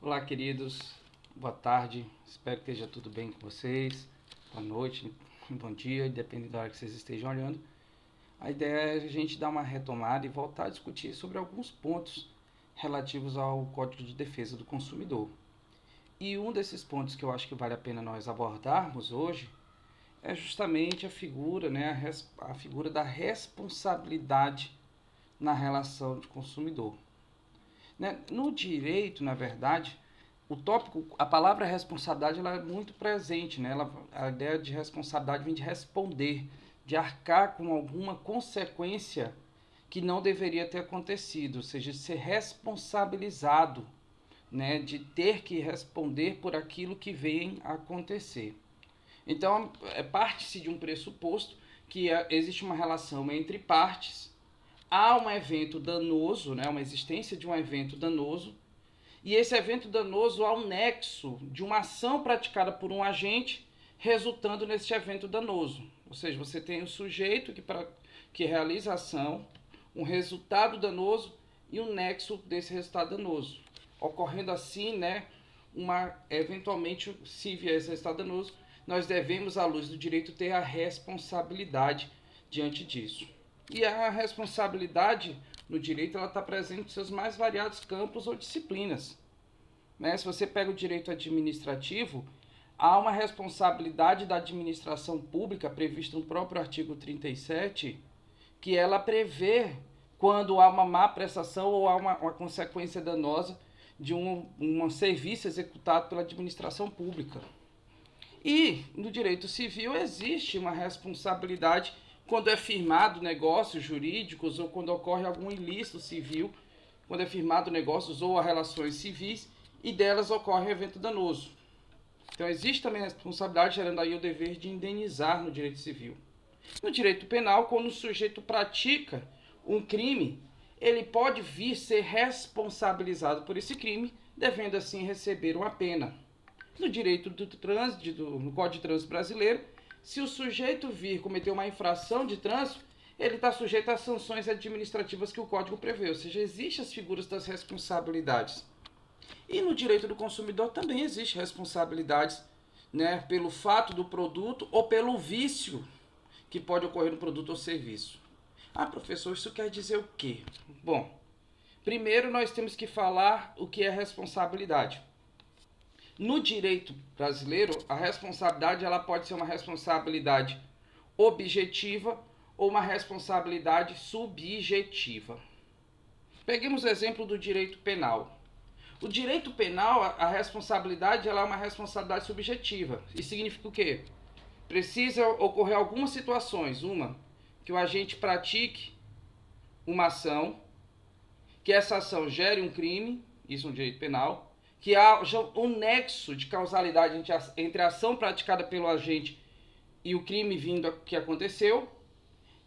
Olá, queridos. Boa tarde. Espero que esteja tudo bem com vocês. Boa noite, bom dia, depende da hora que vocês estejam olhando. A ideia é a gente dar uma retomada e voltar a discutir sobre alguns pontos relativos ao Código de Defesa do Consumidor. E um desses pontos que eu acho que vale a pena nós abordarmos hoje é justamente a figura, a figura da responsabilidade na relação de consumidor. No direito, na verdade, o tópico, a palavra responsabilidade, ela é muito presente, né? A ideia de responsabilidade vem de responder, de arcar com alguma consequência que não deveria ter acontecido, ou seja, de ser responsabilizado, né? De ter que responder por aquilo que vem a acontecer. Então, parte-se de um pressuposto que existe uma relação entre partes, há um evento danoso, né? Uma existência de um evento danoso, e esse evento danoso há um nexo de uma ação praticada por um agente resultando nesse evento danoso. Ou seja, você tem o sujeito que realiza a ação, um resultado danoso e um nexo desse resultado danoso. Ocorrendo assim, eventualmente, se vier esse resultado danoso, nós devemos, à luz do direito, ter a responsabilidade diante disso. E a responsabilidade no direito ela está presente em seus mais variados campos ou disciplinas. Se você pega o direito administrativo, há uma responsabilidade da administração pública prevista no próprio artigo 37, que ela prevê quando há uma má prestação ou há uma consequência danosa de um serviço executado pela administração pública. E no direito civil existe uma responsabilidade quando é firmado negócios jurídicos ou quando ocorre algum ilícito civil, quando é firmado negócios ou relações civis e delas ocorre evento danoso. Então existe também a responsabilidade, gerando aí o dever de indenizar no direito civil. No direito penal, quando o sujeito pratica um crime, ele pode vir ser responsabilizado por esse crime, devendo assim receber uma pena. No direito do trânsito, no Código de Trânsito brasileiro, se o sujeito vir cometer uma infração de trânsito, ele está sujeito às sanções administrativas que o Código prevê, ou seja, existem as figuras das responsabilidades. E no direito do consumidor também existe responsabilidades, pelo fato do produto ou pelo vício que pode ocorrer no produto ou serviço. Ah, professor, isso quer dizer o quê? Bom, primeiro nós temos que falar o que é responsabilidade. No direito brasileiro, a responsabilidade ela pode ser uma responsabilidade objetiva ou uma responsabilidade subjetiva. Peguemos o exemplo do direito penal. O direito penal, a responsabilidade ela é uma responsabilidade subjetiva. Isso significa o quê? Precisa ocorrer algumas situações. Uma, que o agente pratique uma ação, que essa ação gere um crime, isso no direito penal, que haja um nexo de causalidade entre a ação praticada pelo agente e o crime que aconteceu,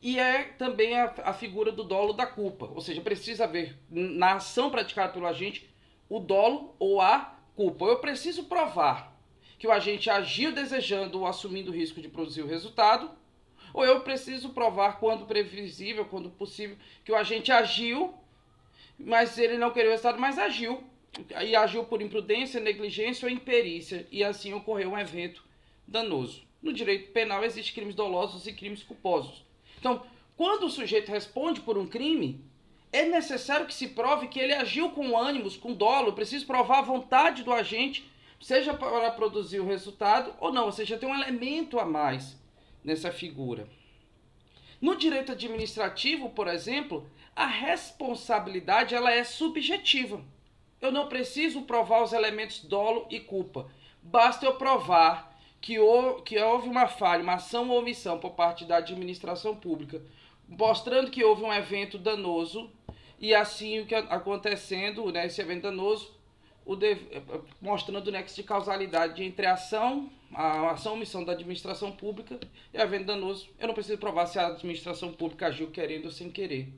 e é também a figura do dolo da culpa, ou seja, precisa haver na ação praticada pelo agente o dolo ou a culpa. Eu preciso provar que o agente agiu desejando ou assumindo o risco de produzir o resultado, ou eu preciso provar, quando previsível, quando possível, que o agente agiu, mas ele não queria o resultado, mas agiu. E agiu por imprudência, negligência ou imperícia, e assim ocorreu um evento danoso. No direito penal existem crimes dolosos e crimes culposos. Então, quando o sujeito responde por um crime, é necessário que se prove que ele agiu com ânimos, com dolo. Preciso provar a vontade do agente, seja para produzir o resultado ou não, ou seja, tem um elemento a mais nessa figura. No direito administrativo, por exemplo, a responsabilidade ela é subjetiva. Eu não preciso provar os elementos dolo e culpa. Basta eu provar que houve uma falha, uma ação ou omissão por parte da administração pública, mostrando que houve um evento danoso, e assim o que acontecendo, esse evento danoso, mostrando o nexo de causalidade entre a ação ou omissão da administração pública e o evento danoso. Eu não preciso provar se a administração pública agiu querendo ou sem querer.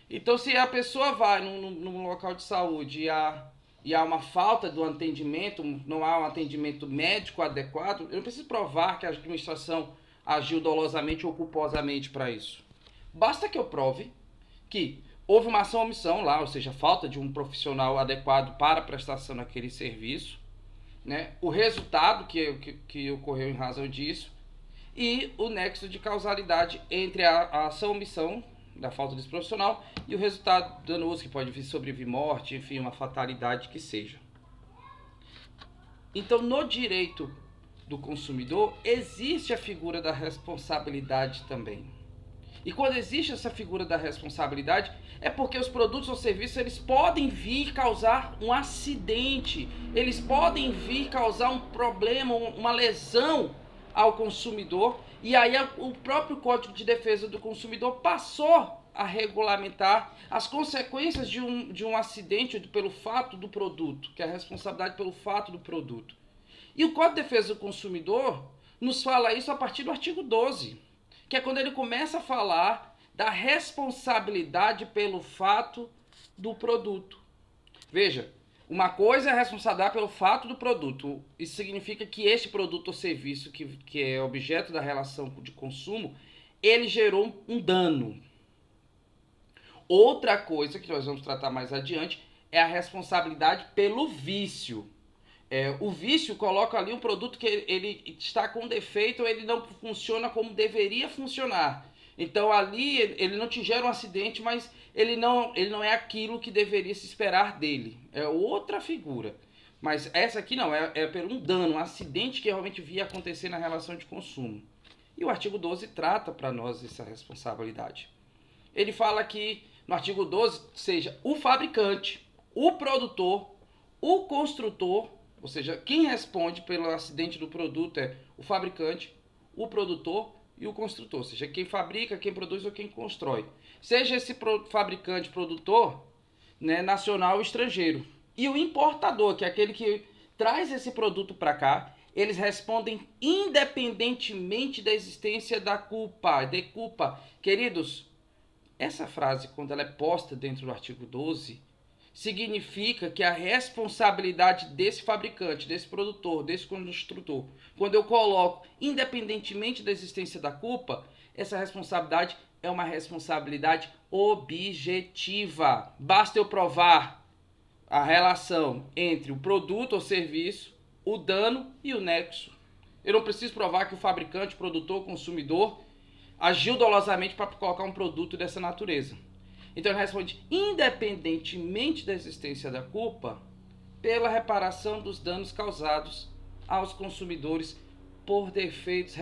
Então, se a pessoa vai num local de saúde e há uma falta do atendimento, não há um atendimento médico adequado, eu não preciso provar que a administração agiu dolosamente ou culposamente para isso. Basta que eu prove que houve uma ação ou omissão lá, ou seja, falta de um profissional adequado para a prestação daquele serviço, né? O resultado que ocorreu em razão disso e o nexo de causalidade entre a ação ou omissão da falta desse profissional e o resultado danoso que pode vir sobrevir morte, enfim, uma fatalidade que seja. Então, no direito do consumidor, existe a figura da responsabilidade também. E quando existe essa figura da responsabilidade, é porque os produtos ou serviços eles podem vir causar um acidente, eles podem vir causar um problema, uma lesão ao consumidor. E aí o próprio Código de Defesa do Consumidor passou a regulamentar as consequências de um acidente pelo fato do produto, que é a responsabilidade pelo fato do produto. E o Código de Defesa do Consumidor nos fala isso a partir do artigo 12, que é quando ele começa a falar da responsabilidade pelo fato do produto. Veja, uma coisa é a responsabilidade pelo fato do produto. Isso significa que este produto ou serviço que é objeto da relação de consumo, ele gerou um dano. Outra coisa que nós vamos tratar mais adiante é a responsabilidade pelo vício. O vício coloca ali um produto que ele está com defeito ou ele não funciona como deveria funcionar. Então ali ele não te gera um acidente, mas ele não é aquilo que deveria se esperar dele. É outra figura. Mas essa aqui não, é por um dano, um acidente que realmente via acontecer na relação de consumo. E o artigo 12 trata para nós essa responsabilidade. Ele fala que no artigo 12, seja o fabricante, o produtor, o construtor, ou seja, quem responde pelo acidente do produto é o fabricante, o produtor e o construtor, ou seja, quem fabrica, quem produz ou quem constrói. Seja esse fabricante, produtor, né, nacional ou estrangeiro. E o importador, que é aquele que traz esse produto para cá, eles respondem independentemente da existência da culpa, de culpa. Queridos, essa frase, quando ela é posta dentro do artigo 12, significa que a responsabilidade desse fabricante, desse produtor, desse construtor, quando eu coloco independentemente da existência da culpa, essa responsabilidade é uma responsabilidade objetiva. Basta eu provar a relação entre o produto ou serviço, o dano e o nexo. Eu não preciso provar que o fabricante, produtor, consumidor agiu dolosamente para colocar um produto dessa natureza. Então ele responde independentemente da existência da culpa pela reparação dos danos causados aos consumidores por defeitos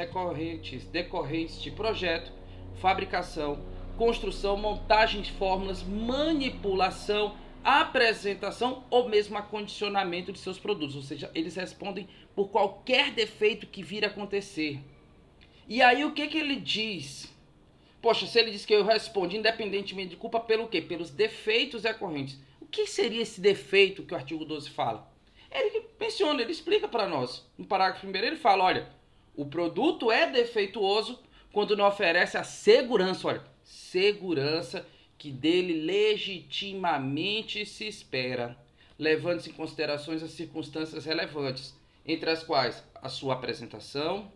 decorrentes de projeto, fabricação, construção, montagem de fórmulas, manipulação, apresentação ou mesmo acondicionamento de seus produtos. Ou seja, eles respondem por qualquer defeito que vir a acontecer. E aí o que ele diz? Poxa, se ele diz que eu respondo independentemente de culpa, pelo quê? Pelos defeitos decorrentes. O que seria esse defeito que o artigo 12 fala? Ele menciona, ele explica para nós. No parágrafo 1º ele fala, olha, o produto é defeituoso quando não oferece a segurança, olha, segurança que dele legitimamente se espera, levando-se em considerações as circunstâncias relevantes, entre as quais a sua apresentação,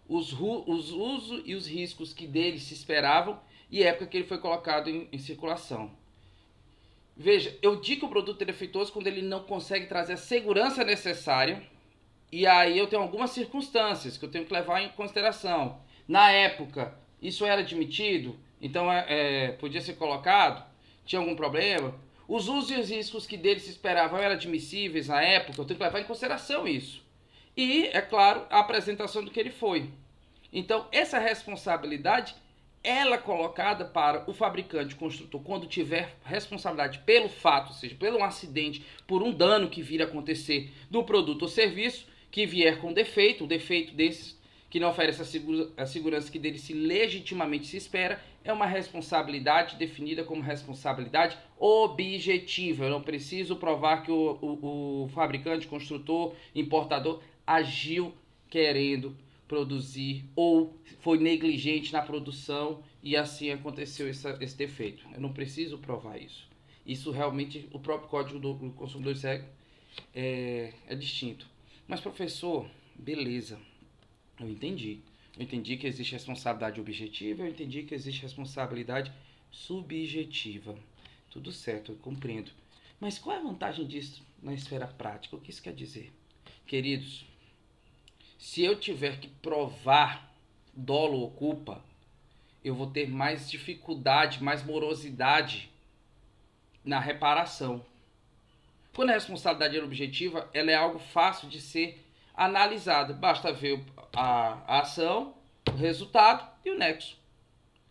os usos e os riscos que dele se esperavam e a época que ele foi colocado em circulação. Veja, eu digo que o produto é defeituoso quando ele não consegue trazer a segurança necessária e aí eu tenho algumas circunstâncias que eu tenho que levar em consideração. Na época, isso era admitido, então podia ser colocado, tinha algum problema? Os usos e os riscos que dele se esperavam eram admissíveis na época, eu tenho que levar em consideração isso. E, é claro, a apresentação do que ele foi. Então, essa responsabilidade, ela é colocada para o fabricante, o construtor, quando tiver responsabilidade pelo fato, ou seja, pelo um acidente, por um dano que vir a acontecer do produto ou serviço, que vier com defeito, o defeito desses que não oferece a segurança que dele se legitimamente se espera, é uma responsabilidade definida como responsabilidade objetiva. Eu não preciso provar que o fabricante, construtor, importador agiu querendo produzir ou foi negligente na produção e assim aconteceu esse defeito. Eu não preciso provar isso. Isso realmente o próprio Código do Consumidor é distinto. Mas professor, beleza, eu entendi. Eu entendi que existe responsabilidade objetiva, eu entendi que existe responsabilidade subjetiva. tudo certo, eu compreendo. Mas qual é a vantagem disso na esfera prática? O que isso quer dizer? Queridos, se eu tiver que provar dolo ou culpa, eu vou ter mais dificuldade, mais morosidade na reparação. Quando a responsabilidade é objetiva, ela é algo fácil de ser analisada. Basta ver a ação, o resultado e o nexo.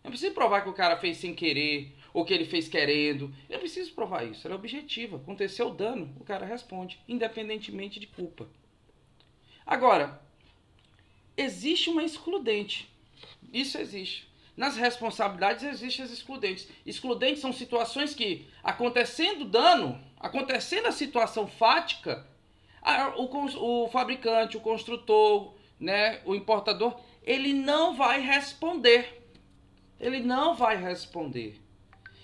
Não preciso provar que o cara fez sem querer ou que ele fez querendo. Eu não preciso provar isso. Ela é objetiva. Aconteceu o dano, o cara responde, independentemente de culpa. Agora, existe uma excludente. Isso existe. Nas responsabilidades existem as excludentes. Excludentes são situações que, acontecendo dano, acontecendo a situação fática, o fabricante, o construtor, né, o importador, ele não vai responder. Ele não vai responder.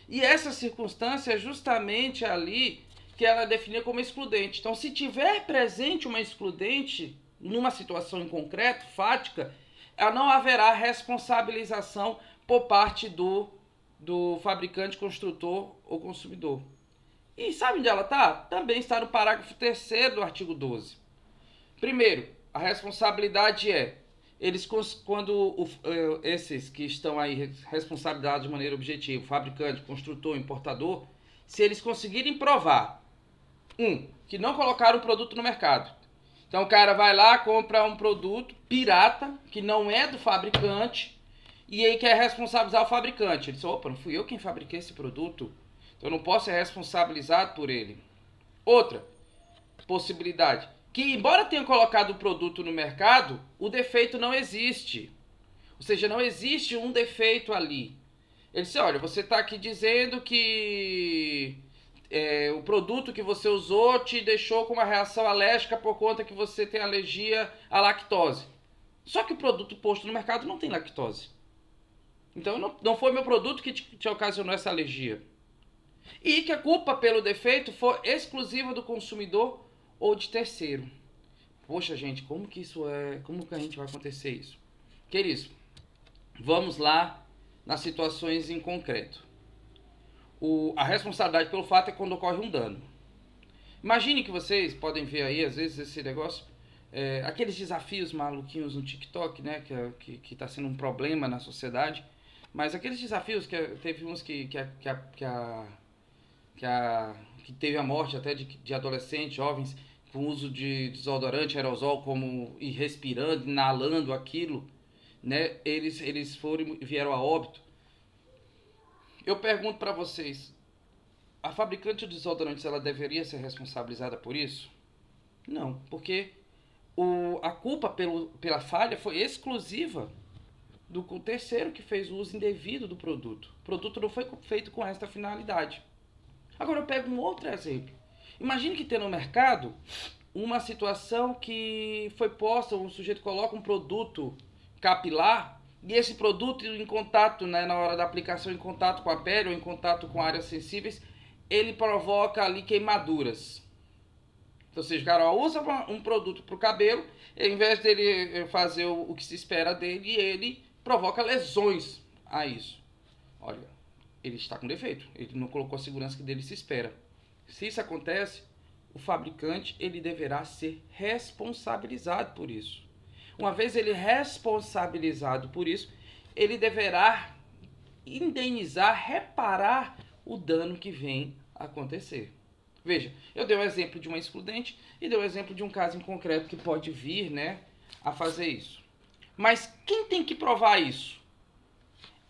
E essa circunstância é justamente ali que ela é definida como excludente. Então, se tiver presente uma excludente numa situação em concreto, fática, não haverá responsabilização por parte do fabricante, construtor ou consumidor. E sabe onde ela está? Também está no parágrafo 3º do artigo 12. Primeiro, a responsabilidade é, esses que estão aí responsabilizados de maneira objetiva, fabricante, construtor, importador, se eles conseguirem provar, que não colocaram o produto no mercado. Então o cara vai lá, compra um produto pirata, que não é do fabricante, e aí quer responsabilizar o fabricante. Ele diz, opa, não fui eu quem fabriquei esse produto, então eu não posso ser responsabilizado por ele. Outra possibilidade, que embora tenha colocado o produto no mercado, o defeito não existe. Ou seja, não existe um defeito ali. Ele disse, olha, você está aqui dizendo que o produto que você usou te deixou com uma reação alérgica por conta que você tem alergia à lactose. Só que o produto posto no mercado não tem lactose. Então não foi meu produto que te ocasionou essa alergia. E que a culpa pelo defeito for exclusiva do consumidor ou de terceiro. Poxa, gente, como que a gente vai acontecer isso? Queridos, vamos lá nas situações em concreto. A responsabilidade pelo fato é quando ocorre um dano. Imagine que vocês podem ver aí, às vezes, esse negócio, aqueles desafios maluquinhos no TikTok, né, que está sendo um problema na sociedade, mas aqueles desafios que teve uns que teve a morte até de adolescentes, jovens, com uso de desodorante, aerosol, como ir respirando, inalando aquilo, né, eles vieram a óbito. Eu pergunto para vocês, a fabricante de desodorantes, ela deveria ser responsabilizada por isso? Não, porque a culpa pela falha foi exclusiva do terceiro que fez o uso indevido do produto. O produto não foi feito com esta finalidade. Agora eu pego um outro exemplo. Imagine que tem no mercado uma situação que foi posta, um sujeito coloca um produto capilar, e esse produto em contato, né, na hora da aplicação, em contato com a pele ou em contato com áreas sensíveis, ele provoca ali queimaduras. Então, ou seja, o cara usa um produto para o cabelo, ao invés dele fazer o que se espera dele, ele provoca lesões a isso. Olha, ele está com defeito, ele não colocou a segurança que dele se espera. Se isso acontece, o fabricante ele deverá ser responsabilizado por isso. Uma vez ele responsabilizado por isso, ele deverá indenizar, reparar o dano que vem a acontecer. Veja, eu dei o exemplo de uma excludente e dei o exemplo de um caso em concreto que pode vir, né, a fazer isso. Mas quem tem que provar isso?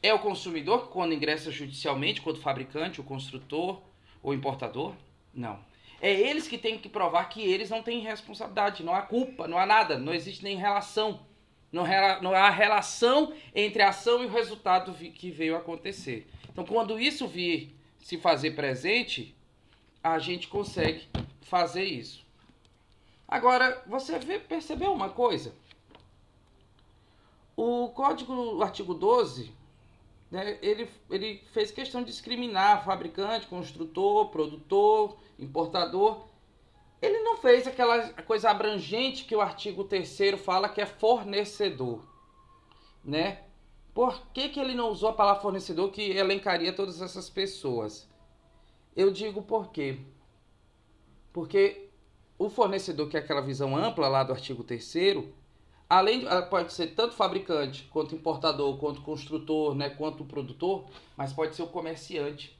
É o consumidor, quando ingressa judicialmente, quando o fabricante, o construtor ou importador? Não. É eles que têm que provar que eles não têm responsabilidade, não há culpa, não há nada, não existe nem relação. Não há relação entre a ação e o resultado que veio a acontecer. Então, quando isso vir se fazer presente, a gente consegue fazer isso. Agora, você percebeu uma coisa? O código, o artigo 12, né, ele fez questão de discriminar fabricante, construtor, produtor, importador. Ele não fez aquela coisa abrangente que o artigo 3º fala, que é fornecedor, né? Por que ele não usou a palavra fornecedor, que elencaria todas essas pessoas? Eu digo por quê? Porque o fornecedor, que é aquela visão ampla lá do artigo 3º, além de, pode ser tanto fabricante, quanto importador, quanto construtor, né, quanto produtor, mas pode ser o comerciante.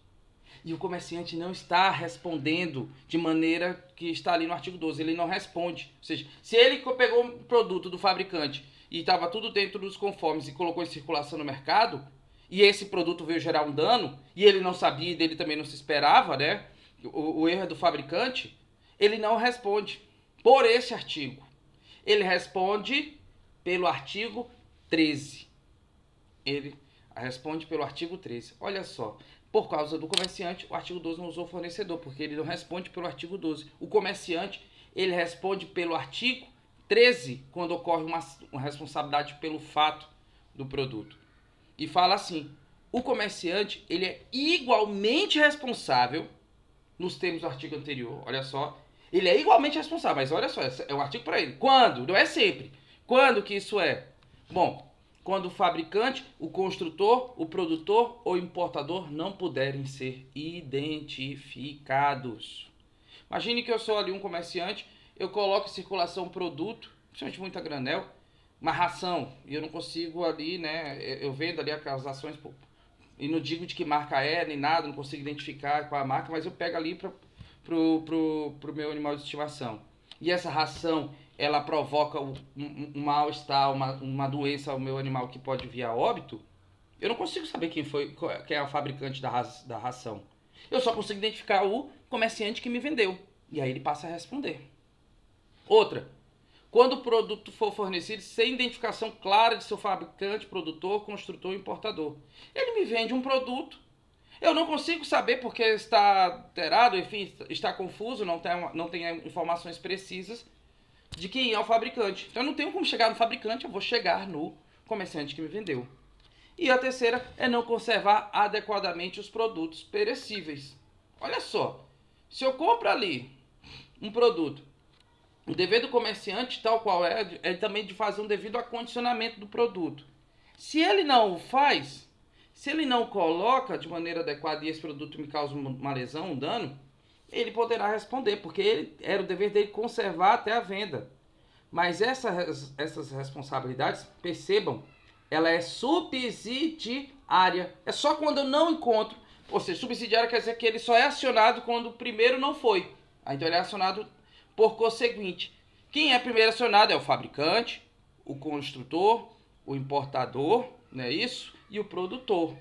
E o comerciante não está respondendo de maneira que está ali no artigo 12. Ele não responde. Ou seja, se ele pegou um produto do fabricante e estava tudo dentro dos conformes e colocou em circulação no mercado, e esse produto veio gerar um dano, e ele não sabia e dele também não se esperava, né? O erro é do fabricante, ele não responde por esse artigo. Ele responde pelo artigo 13. Ele responde pelo artigo 13. Olha só, por causa do comerciante, o artigo 12 não usou fornecedor, porque ele não responde pelo artigo 12. O comerciante, ele responde pelo artigo 13, quando ocorre uma responsabilidade pelo fato do produto. E fala assim, o comerciante, ele é igualmente responsável, nos termos do artigo anterior, olha só, ele é igualmente responsável, mas olha só, é um artigo para ele. Quando? Não é sempre. Quando que isso é? Bom, quando o fabricante, o construtor, o produtor ou importador não puderem ser identificados. Imagine que eu sou ali um comerciante, eu coloco em circulação um produto, principalmente muito a granel, uma ração, e eu não consigo ali, né, eu vendo ali aquelas ações, e não digo de que marca é, nem nada, não consigo identificar qual é a marca, mas eu pego ali pro meu animal de estimação. E essa ração, ela provoca um mal-estar, uma doença ao meu animal que pode vir a óbito, eu não consigo saber quem é o fabricante da ração. Eu só consigo identificar o comerciante que me vendeu. E aí ele passa a responder. Outra, quando o produto for fornecido sem identificação clara de seu fabricante, produtor, construtor e importador. Ele me vende um produto, eu não consigo saber porque está alterado, enfim, está confuso, não tem informações precisas de quem é o fabricante. Então eu não tenho como chegar no fabricante, eu vou chegar no comerciante que me vendeu. E a terceira é não conservar adequadamente os produtos perecíveis. Olha só, se eu compro ali um produto, o dever do comerciante, tal qual é também de fazer um devido acondicionamento do produto. Se ele não o faz, se ele não coloca de maneira adequada e esse produto me causa uma lesão, um dano, ele poderá responder, porque era o dever dele conservar até a venda. Mas essas responsabilidades, percebam, ela é subsidiária. É só quando eu não encontro, ou seja, subsidiária quer dizer que ele só é acionado quando o primeiro não foi. Então ele é acionado por conseguinte. Quem é primeiro acionado é o fabricante, o construtor, o importador, não é isso? E o produtor.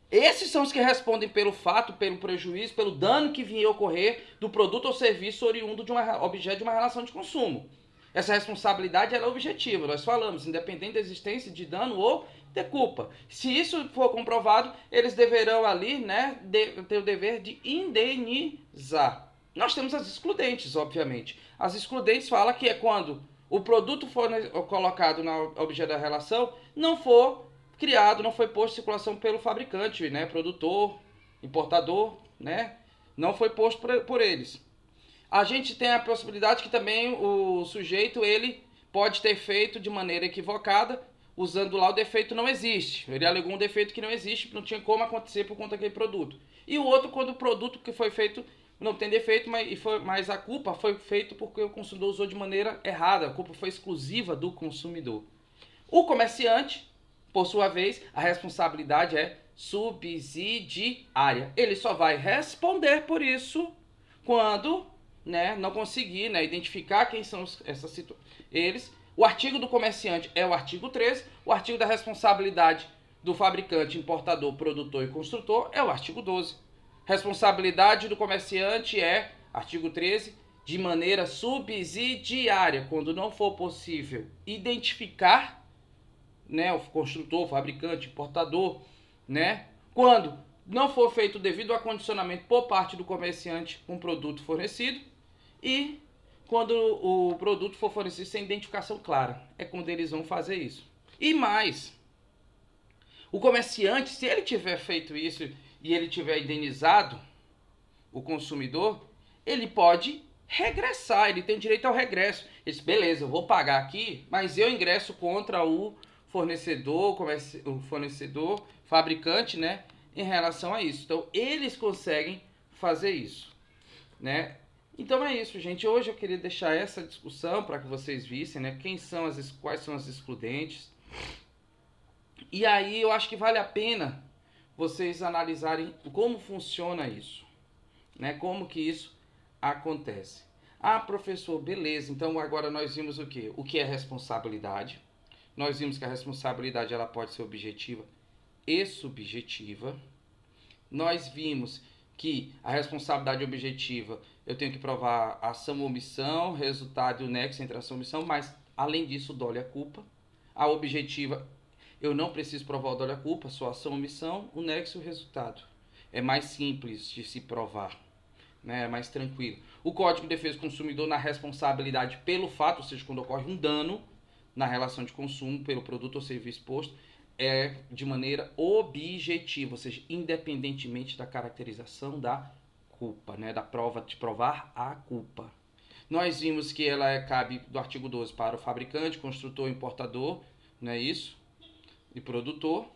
Esses são os que respondem pelo fato, pelo prejuízo, pelo dano que vier a ocorrer do produto ou serviço oriundo de objeto de uma relação de consumo. Essa responsabilidade é objetiva, nós falamos, independente da existência de dano ou de culpa. Se isso for comprovado, eles deverão ali, né, ter o dever de indenizar. Nós temos as excludentes, obviamente. As excludentes falam que é quando o produto for colocado no objeto da relação, não for criado, não foi posto em circulação pelo fabricante, né, produtor, importador, né, não foi posto por eles. A gente tem a possibilidade que também o sujeito, ele pode ter feito de maneira equivocada, usando lá o defeito não existe. Ele alegou um defeito que não existe, não tinha como acontecer por conta daquele produto. E o outro, quando o produto que foi feito não tem defeito, mas a culpa foi feita porque o consumidor usou de maneira errada, a culpa foi exclusiva do consumidor. O comerciante, por sua vez, a responsabilidade é subsidiária. Ele só vai responder por isso quando, né, não conseguir, né, identificar quem são eles. O artigo do comerciante é o artigo 13, o artigo da responsabilidade do fabricante, importador, produtor e construtor é o artigo 12. Responsabilidade do comerciante é, artigo 13, de maneira subsidiária, quando não for possível identificar, né, o construtor, o fabricante, importador, né, quando não for feito o devido acondicionamento por parte do comerciante com o produto fornecido e quando o produto for fornecido sem identificação clara. É quando eles vão fazer isso. E mais, o comerciante, se ele tiver feito isso e ele tiver indenizado o consumidor, ele pode regressar, ele tem direito ao regresso. Ele diz, beleza, eu vou pagar aqui, mas eu ingresso contra o fornecedor, fabricante, né, em relação a isso. Então, eles conseguem fazer isso, né? Então é isso, gente. Hoje eu queria deixar essa discussão para que vocês vissem, né, quais são as excludentes. E aí eu acho que vale a pena vocês analisarem como funciona isso, né? Como que isso acontece. Ah, professor, beleza. Então agora nós vimos o quê? O que é responsabilidade? Nós vimos que a responsabilidade ela pode ser objetiva e subjetiva. Nós vimos que a responsabilidade objetiva eu tenho que provar ação ou omissão, resultado e o nexo entre ação e omissão, mas além disso o dolo e a culpa. A objetiva eu não preciso provar o dolo e a culpa, só ação ou omissão, o nexo e o resultado. É mais simples de se provar, né? É mais tranquilo. O Código de Defesa do Consumidor na responsabilidade pelo fato, ou seja, quando ocorre um dano na relação de consumo pelo produto ou serviço exposto, é de maneira objetiva, ou seja, independentemente da caracterização da culpa, né, da prova de provar a culpa. Nós vimos que ela cabe do artigo 12 para o fabricante, construtor, importador, não é isso? E produtor.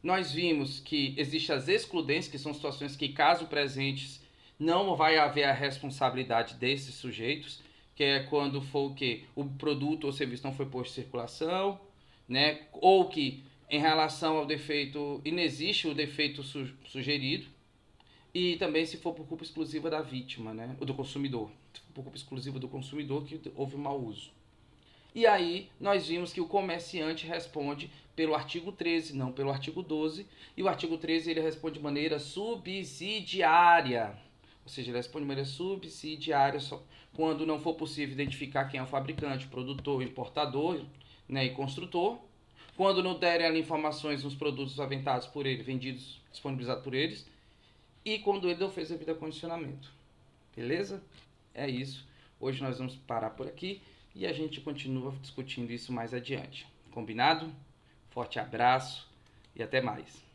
Nós vimos que existem as excludentes, que são situações que, caso presentes, não vai haver a responsabilidade desses sujeitos, que é quando for o quê? O produto ou serviço não foi posto em circulação, né? Ou que em relação ao defeito, inexiste o defeito sugerido, e também se for por culpa exclusiva da vítima, né? Ou do consumidor. Se for por culpa exclusiva do consumidor que houve mau uso. E aí nós vimos que o comerciante responde pelo artigo 13, não pelo artigo 12, e o artigo 13 ele responde de maneira subsidiária. Ou seja, ele responde de maneira subsidiária só quando não for possível identificar quem é o fabricante, produtor, importador, né, e construtor. Quando não derem ali informações nos produtos aventados por ele, vendidos, disponibilizados por eles. E quando ele não fez devido acondicionamento. Beleza? É isso. Hoje nós vamos parar por aqui e a gente continua discutindo isso mais adiante. Combinado? Forte abraço e até mais.